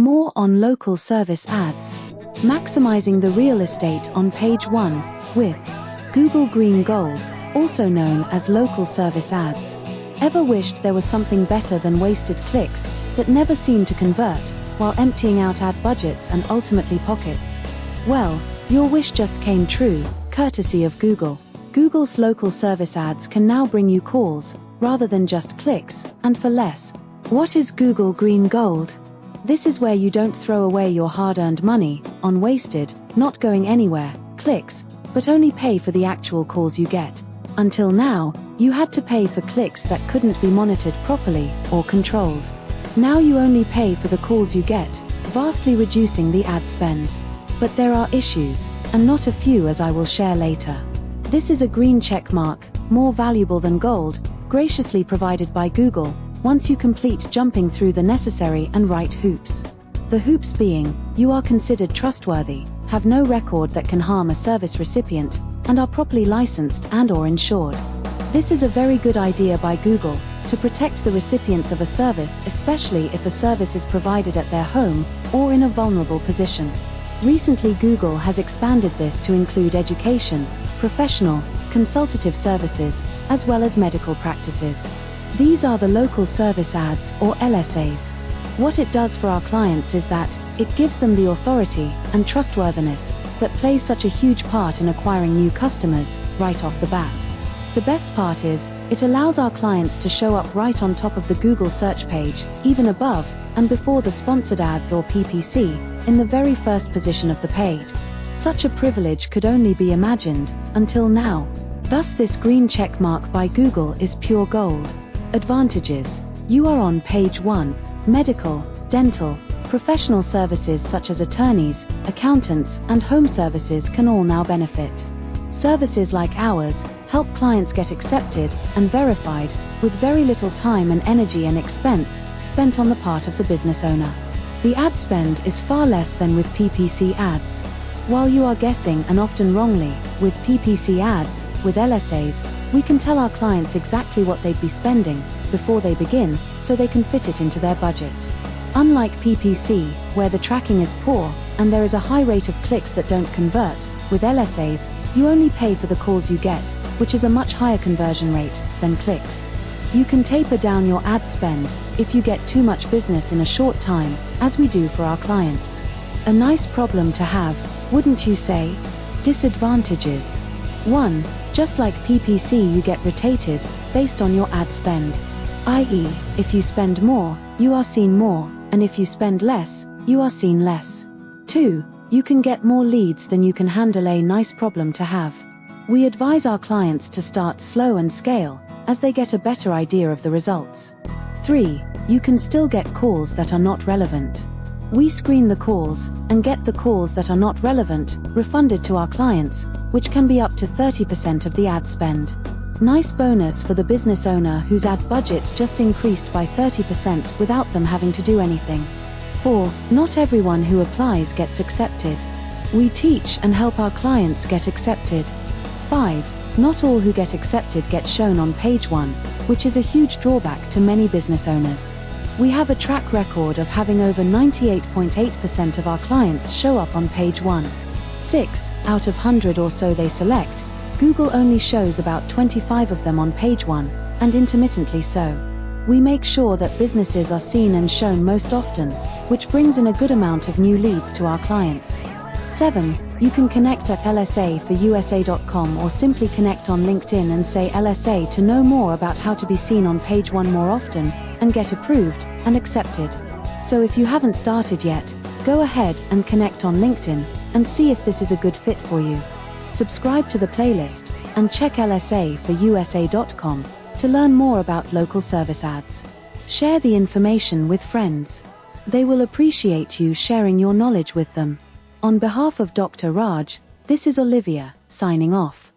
More on local service ads. Maximizing the real estate on page 1 with Google Green Gold, also known as local service ads. Ever wished there was something better than wasted clicks that never seem to convert, while emptying out ad budgets and ultimately pockets? Well, your wish just came true, courtesy of Google. Google's local service ads can now bring you calls, rather than just clicks, and for less. What is Google Green Gold? This is where you don't throw away your hard-earned money on wasted, not going anywhere, clicks, but only pay for the actual calls you get. Until now, you had to pay for clicks that couldn't be monitored properly or controlled. Now you only pay for the calls you get, vastly reducing the ad spend. But there are issues, and not a few, as I will share later. This is a green check mark, more valuable than gold, graciously provided by Google, once you complete jumping through the necessary and right hoops. The hoops being, you are considered trustworthy, have no record that can harm a service recipient, and are properly licensed and/or insured. This is a very good idea by Google, to protect the recipients of a service, especially if a service is provided at their home, or in a vulnerable position. Recently Google has expanded this to include education, professional, consultative services, as well as medical practices. These are the local service ads, or LSAs. What it does for our clients is that, it gives them the authority and trustworthiness that plays such a huge part in acquiring new customers, right off the bat. The best part is, it allows our clients to show up right on top of the Google search page, even above and before the sponsored ads or PPC, in the very first position of the page. Such a privilege could only be imagined, until now. Thus this green check mark by Google is pure gold. Advantages. You are on page 1. Medical, dental, professional services such as attorneys, accountants, and home services can all now benefit. Services like ours help clients get accepted and verified with very little time and energy and expense spent on the part of the business owner. The ad spend is far less than with PPC ads. While you are guessing, and often wrongly, with PPC ads, with LSAs, we can tell our clients exactly what they'd be spending before they begin, so they can fit it into their budget. Unlike PPC, where the tracking is poor, and there is a high rate of clicks that don't convert, with LSAs, you only pay for the calls you get, which is a much higher conversion rate than clicks. You can taper down your ad spend if you get too much business in a short time, as we do for our clients. A nice problem to have, wouldn't you say? Disadvantages. 1. Just like PPC, you get rotated based on your ad spend. I.e., if you spend more, you are seen more, and if you spend less, you are seen less. 2. You can get more leads than you can handle. A nice problem to have. We advise our clients to start slow and scale, as they get a better idea of the results. 3. You can still get calls that are not relevant. We screen the calls, and get the calls that are not relevant refunded to our clients, which can be up to 30% of the ad spend. Nice bonus for the business owner whose ad budget just increased by 30% without them having to do anything. 4. Not everyone who applies gets accepted. We teach and help our clients get accepted. 5. Not all who get accepted get shown on page 1, which is a huge drawback to many business owners. We have a track record of having over 98.8% of our clients show up on page 1. 6. Out of 100 or so they select, Google only shows about 25 of them on page 1, and intermittently so. We make sure that businesses are seen and shown most often, which brings in a good amount of new leads to our clients. 7. You can connect at lsaforusa.com or simply connect on LinkedIn and say LSA to know more about how to be seen on page 1 more often, and get approved and accepted. So if you haven't started yet, go ahead and connect on LinkedIn, and see if this is a good fit for you. Subscribe to the playlist, and check lsaforusa.com to learn more about local service ads. Share the information with friends. They will appreciate you sharing your knowledge with them. On behalf of Dr. Raj, this is Olivia, signing off.